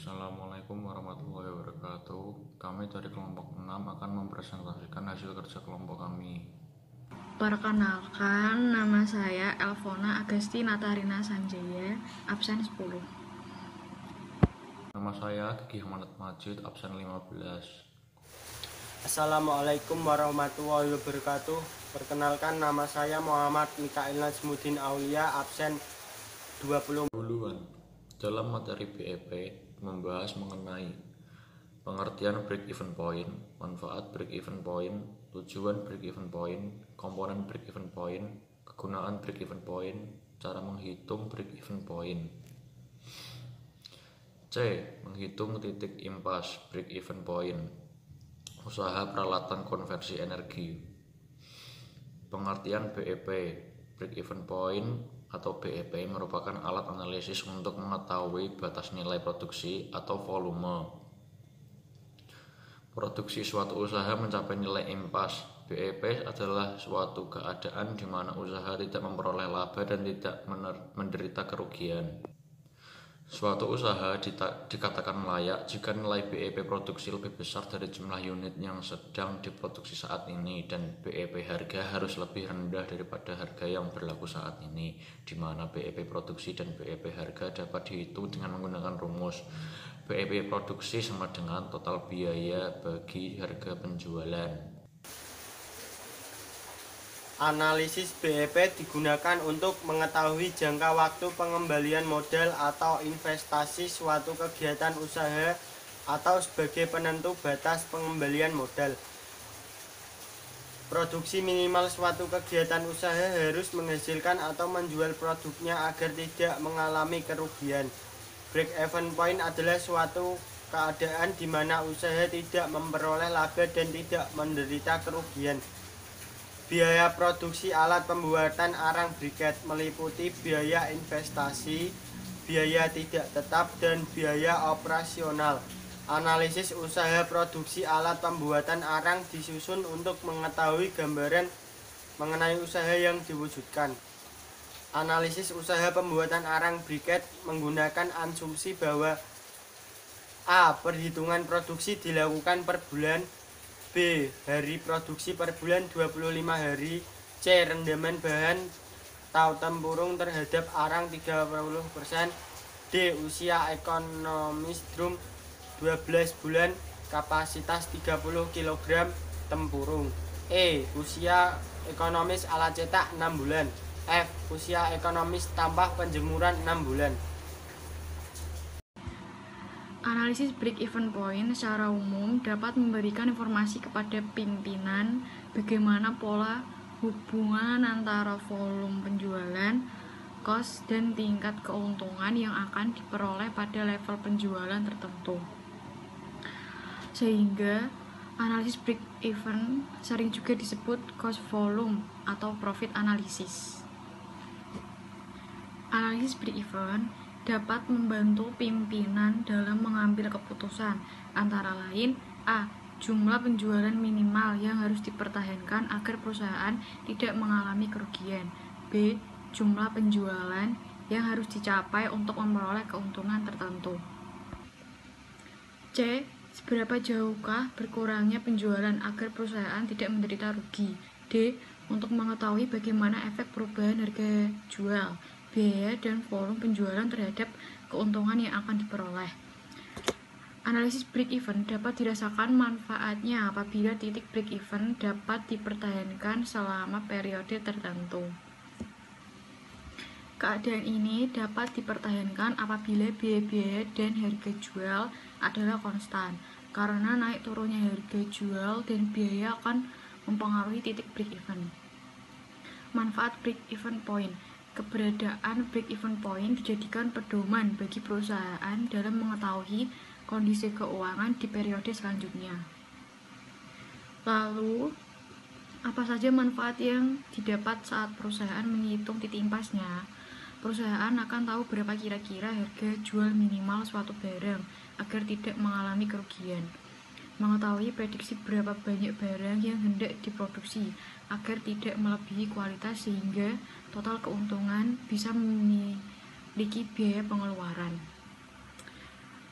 Assalamualaikum warahmatullahi wabarakatuh. Kami dari kelompok 6 akan mempresentasikan hasil kerja kelompok kami. Perkenalkan, nama saya Elvona Agasti Natarina Sanjaya, absen 10. Nama saya Gigi Ahmad Majid, absen 15. Assalamualaikum warahmatullahi wabarakatuh. Perkenalkan, nama saya Muhammad Mikail Najmuddin Aulia, absen 20. Duluan, dalam materi BEP membahas mengenai pengertian break-even point, manfaat break-even point, tujuan break-even point, komponen break-even point, kegunaan break-even point, cara menghitung break-even point. C. Menghitung titik impas break-even point, usaha peralatan konversi energi. Pengertian BEP, break-even point atau BEP merupakan alat analisis untuk mengetahui batas nilai produksi atau volume. Produksi suatu usaha mencapai nilai impas. BEP adalah suatu keadaan di mana usaha tidak memperoleh laba dan tidak menderita kerugian. Suatu usaha dikatakan layak jika nilai BEP produksi lebih besar dari jumlah unit yang sedang diproduksi saat ini, dan BEP harga harus lebih rendah daripada harga yang berlaku saat ini, di mana BEP produksi dan BEP harga dapat dihitung dengan menggunakan rumus BEP produksi sama dengan total biaya bagi harga penjualan. Analisis BEP digunakan untuk mengetahui jangka waktu pengembalian modal atau investasi suatu kegiatan usaha atau sebagai penentu batas pengembalian modal. Produksi minimal suatu kegiatan usaha harus menghasilkan atau menjual produknya agar tidak mengalami kerugian. Break-even point adalah suatu keadaan di mana usaha tidak memperoleh laba dan tidak menderita kerugian. Biaya produksi alat pembuatan arang briket meliputi biaya investasi, biaya tidak tetap, dan biaya operasional. Analisis usaha produksi alat pembuatan arang disusun untuk mengetahui gambaran mengenai usaha yang diwujudkan. Analisis usaha pembuatan arang briket menggunakan asumsi bahwa A. Perhitungan produksi dilakukan per bulan, B. Hari produksi per bulan 25 hari, C. Rendaman bahan atau tempurung terhadap arang 30%, D. Usia ekonomis drum 12 bulan, kapasitas 30 kg tempurung, E. Usia ekonomis alat cetak 6 bulan, F. Usia ekonomis tampah penjemuran 6 bulan. Analisis break-even point secara umum dapat memberikan informasi kepada pimpinan bagaimana pola hubungan antara volume penjualan, cost, dan tingkat keuntungan yang akan diperoleh pada level penjualan tertentu. Sehingga analisis break-even sering juga disebut cost volume atau profit analysis. Analisis break-even dapat membantu pimpinan dalam mengambil keputusan, antara lain A. Jumlah penjualan minimal yang harus dipertahankan agar perusahaan tidak mengalami kerugian, B. Jumlah penjualan yang harus dicapai untuk memperoleh keuntungan tertentu, C. Seberapa jauhkah berkurangnya penjualan agar perusahaan tidak menderita rugi, D. Untuk mengetahui bagaimana efek perubahan harga jual, biaya, dan volume penjualan terhadap keuntungan yang akan diperoleh. Analisis break-even dapat dirasakan manfaatnya apabila titik break-even dapat dipertahankan selama periode tertentu. Keadaan ini dapat dipertahankan apabila biaya-biaya dan harga jual adalah konstan, karena naik turunnya harga jual dan biaya akan mempengaruhi titik break-even. Manfaat break-even point. Keberadaan break-even point dijadikan pedoman bagi perusahaan dalam mengetahui kondisi keuangan di periode selanjutnya. Lalu, apa saja manfaat yang didapat saat perusahaan menghitung titik impasnya? Perusahaan akan tahu berapa kira-kira harga jual minimal suatu barang agar tidak mengalami kerugian. Mengetahui prediksi berapa banyak barang yang hendak diproduksi agar tidak melebihi kualitas, sehingga total keuntungan bisa memiliki biaya pengeluaran.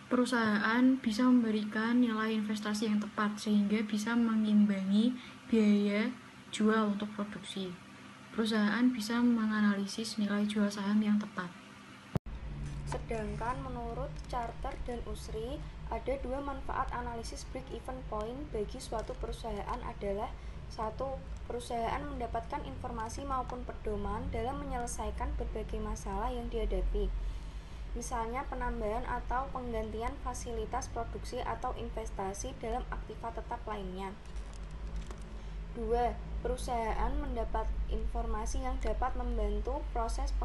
Perusahaan bisa memberikan nilai investasi yang tepat sehingga bisa mengimbangi biaya jual untuk produksi. Perusahaan bisa menganalisis nilai jual saham yang tepat. Sedangkan menurut Charter dan Usri, ada dua manfaat analisis break-even point bagi suatu perusahaan adalah: 1. Perusahaan mendapatkan informasi maupun pedoman dalam menyelesaikan berbagai masalah yang dihadapi, misalnya penambahan atau penggantian fasilitas produksi atau investasi dalam aktiva tetap lainnya. 2. Perusahaan mendapat informasi yang dapat membantu proses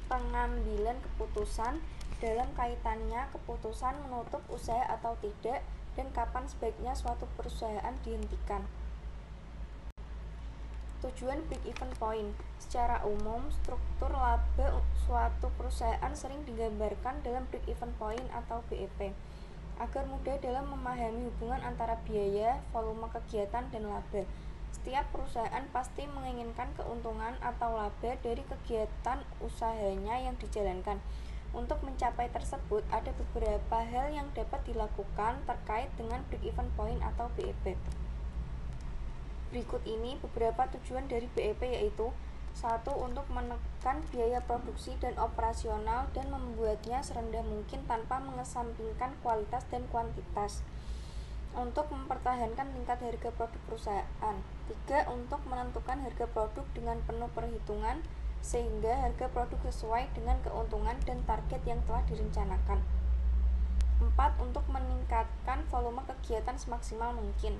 pengambilan keputusan dalam kaitannya keputusan menutup usaha atau tidak dan kapan sebaiknya suatu perusahaan dihentikan. Tujuan break-even point. Secara umum, struktur laba suatu perusahaan sering digambarkan dalam break-even point atau BEP. Agar mudah dalam memahami hubungan antara biaya, volume kegiatan, dan laba. Setiap perusahaan pasti menginginkan keuntungan atau laba dari kegiatan usahanya yang dijalankan. Untuk mencapai tersebut, ada beberapa hal yang dapat dilakukan terkait dengan break-even point atau BEP. Berikut ini beberapa tujuan dari BEP, yaitu: 1. Untuk menekan biaya produksi dan operasional dan membuatnya serendah mungkin tanpa mengesampingkan kualitas dan kuantitas. Untuk mempertahankan tingkat harga produk perusahaan. 3. Untuk menentukan harga produk dengan penuh perhitungan sehingga harga produk sesuai dengan keuntungan dan target yang telah direncanakan. 4. Untuk meningkatkan volume kegiatan semaksimal mungkin.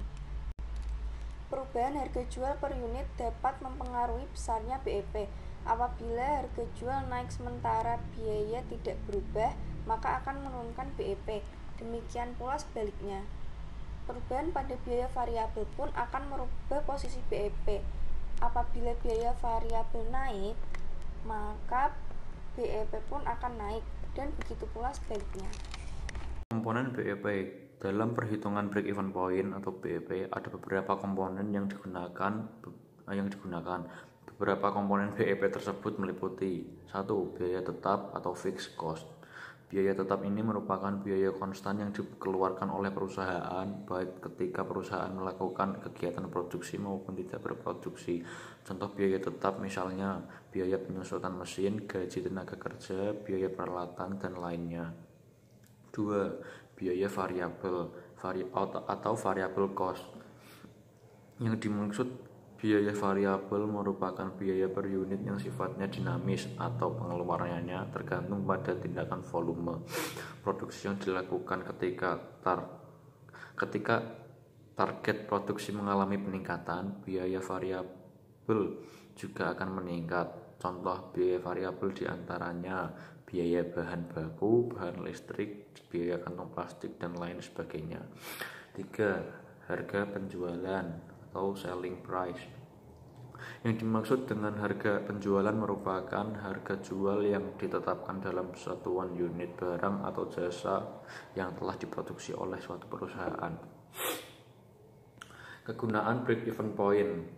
Perubahan harga jual per unit dapat mempengaruhi besarnya BEP. Apabila harga jual naik sementara biaya tidak berubah, maka akan menurunkan BEP. Demikian pula sebaliknya. Perubahan pada biaya variabel pun akan merubah posisi BEP. Apabila biaya variabel naik, maka BEP pun akan naik, dan begitu pula sebaliknya. Komponen BEP. Dalam perhitungan break-even point atau BEP, ada beberapa komponen yang digunakan. Beberapa komponen BEP tersebut meliputi: 1. Biaya tetap atau fixed cost. Biaya tetap ini merupakan biaya konstan yang dikeluarkan oleh perusahaan baik ketika perusahaan melakukan kegiatan produksi maupun tidak berproduksi. Contoh biaya tetap misalnya biaya penyusutan mesin, gaji tenaga kerja, biaya peralatan, dan lainnya. 2. Biaya variabel atau variable cost. Yang dimaksud biaya variabel merupakan biaya per unit yang sifatnya dinamis atau pengeluarannya tergantung pada tindakan volume produksi yang dilakukan ketika target produksi mengalami peningkatan, biaya variabel juga akan meningkat. Contoh biaya variabel diantaranya biaya bahan baku, bahan listrik, biaya kantong plastik, dan lain sebagainya. 3. Harga penjualan atau selling price. Yang dimaksud dengan harga penjualan merupakan harga jual yang ditetapkan dalam satuan unit barang atau jasa yang telah diproduksi oleh suatu perusahaan. Kegunaan break-even point.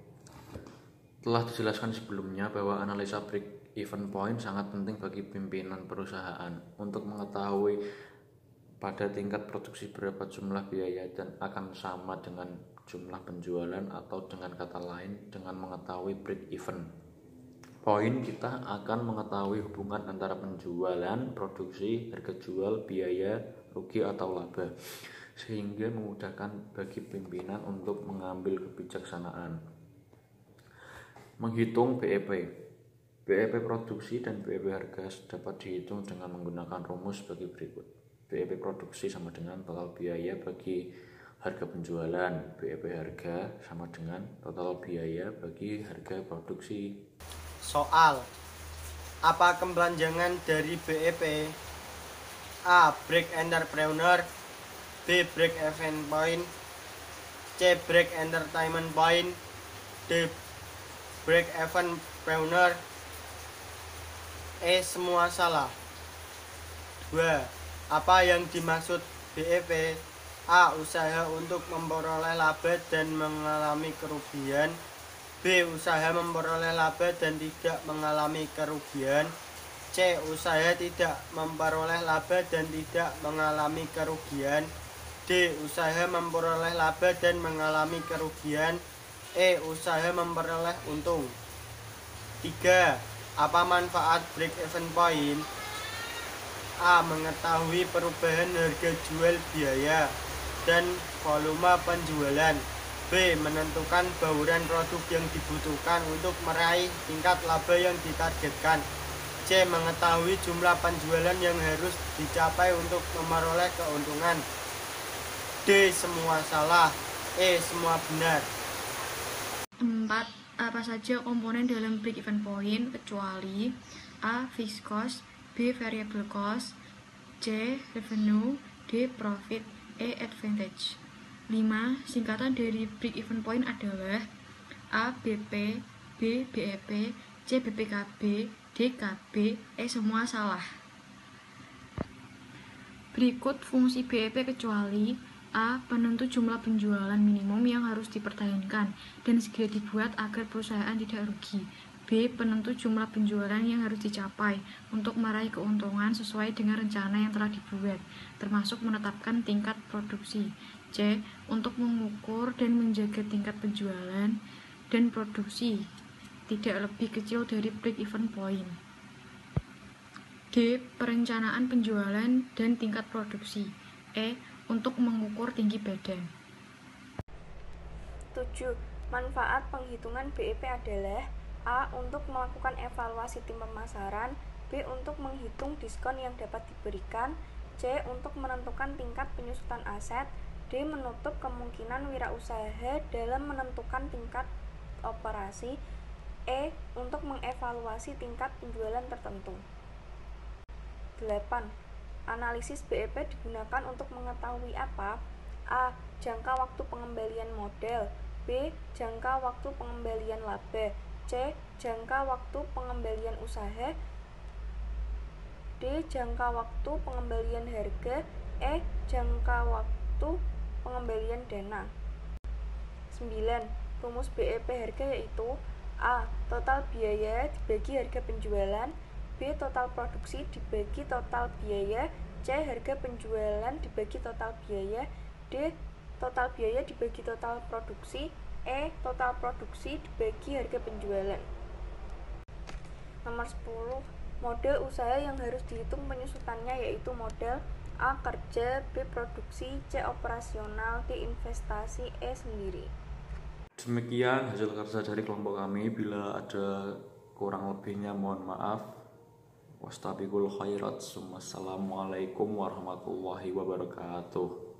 Telah dijelaskan sebelumnya bahwa analisa break-even point sangat penting bagi pimpinan perusahaan untuk mengetahui pada tingkat produksi berapa jumlah biaya dan akan sama dengan jumlah penjualan, atau dengan kata lain dengan mengetahui break-even point kita akan mengetahui hubungan antara penjualan, produksi, harga jual, biaya, rugi atau laba, sehingga memudahkan bagi pimpinan untuk mengambil kebijaksanaan. Menghitung BEP. BEP produksi dan BEP harga dapat dihitung dengan menggunakan rumus bagi berikut. BEP produksi sama dengan total biaya bagi harga penjualan. BEP harga sama dengan total biaya bagi harga produksi. Soal: apa kepanjangan dari BEP? A. Break entrepreneur, B. Break even point, C. Break entertainment point, D. Break even entrepreneur. Semua salah. 2. Apa yang dimaksud BEP? A. Usaha untuk memperoleh laba dan mengalami kerugian, B. Usaha memperoleh laba dan tidak mengalami kerugian, C. Usaha tidak memperoleh laba dan tidak mengalami kerugian. D. Usaha memperoleh laba dan mengalami kerugian. E. Usaha memperoleh untung. 3. Apa manfaat break-even point? A. Mengetahui perubahan harga jual biaya dan volume penjualan. B. Menentukan bauran produk yang dibutuhkan untuk meraih tingkat laba yang ditargetkan. C. Mengetahui jumlah penjualan yang harus dicapai untuk memperoleh keuntungan. D. Semua salah. E. Semua benar. 4. Apa saja komponen dalam break-even point kecuali A. Fixed cost, B. Variable cost, C. Revenue, D. Profit, E. Advantage. 5. Singkatan dari break-even point adalah A. BP, B. BEP, C. BPKB, D. KB, E. Semua salah. Berikut fungsi BEP kecuali A. Penentu jumlah penjualan minimum yang harus dipertahankan dan segera dibuat agar perusahaan tidak rugi. B. Penentu jumlah penjualan yang harus dicapai untuk meraih keuntungan sesuai dengan rencana yang telah dibuat, termasuk menetapkan tingkat produksi. C. Untuk mengukur dan menjaga tingkat penjualan dan produksi tidak lebih kecil dari break-even point. D. Perencanaan penjualan dan tingkat produksi. E. Untuk mengukur tinggi badan. 7. Manfaat penghitungan BEP adalah A. Untuk melakukan evaluasi tim pemasaran, B. Untuk menghitung diskon yang dapat diberikan, C. Untuk menentukan tingkat penyusutan aset, D. Menutup kemungkinan wirausaha dalam menentukan tingkat operasi, E. Untuk mengevaluasi tingkat penjualan tertentu. 8. Analisis BEP digunakan untuk mengetahui apa? A. Jangka waktu pengembalian modal, B. Jangka waktu pengembalian laba, C. Jangka waktu pengembalian usaha, D. Jangka waktu pengembalian harga, E. Jangka waktu pengembalian dana. 9. Rumus BEP harga yaitu A. Total biaya dibagi harga penjualan, B. Total produksi dibagi total biaya, C. Harga penjualan dibagi total biaya, D. Total biaya dibagi total produksi, E. Total produksi dibagi harga penjualan. Nomor 10. Modal usaha yang harus dihitung penyusutannya yaitu modal A. Kerja, B. Produksi, C. Operasional, D. Investasi, E. Sendiri. Demikian hasil kerja dari kelompok kami. Bila ada kurang lebihnya mohon maaf. Wastabiqul khairat. Wassalamualaikum warahmatullahi wabarakatuh.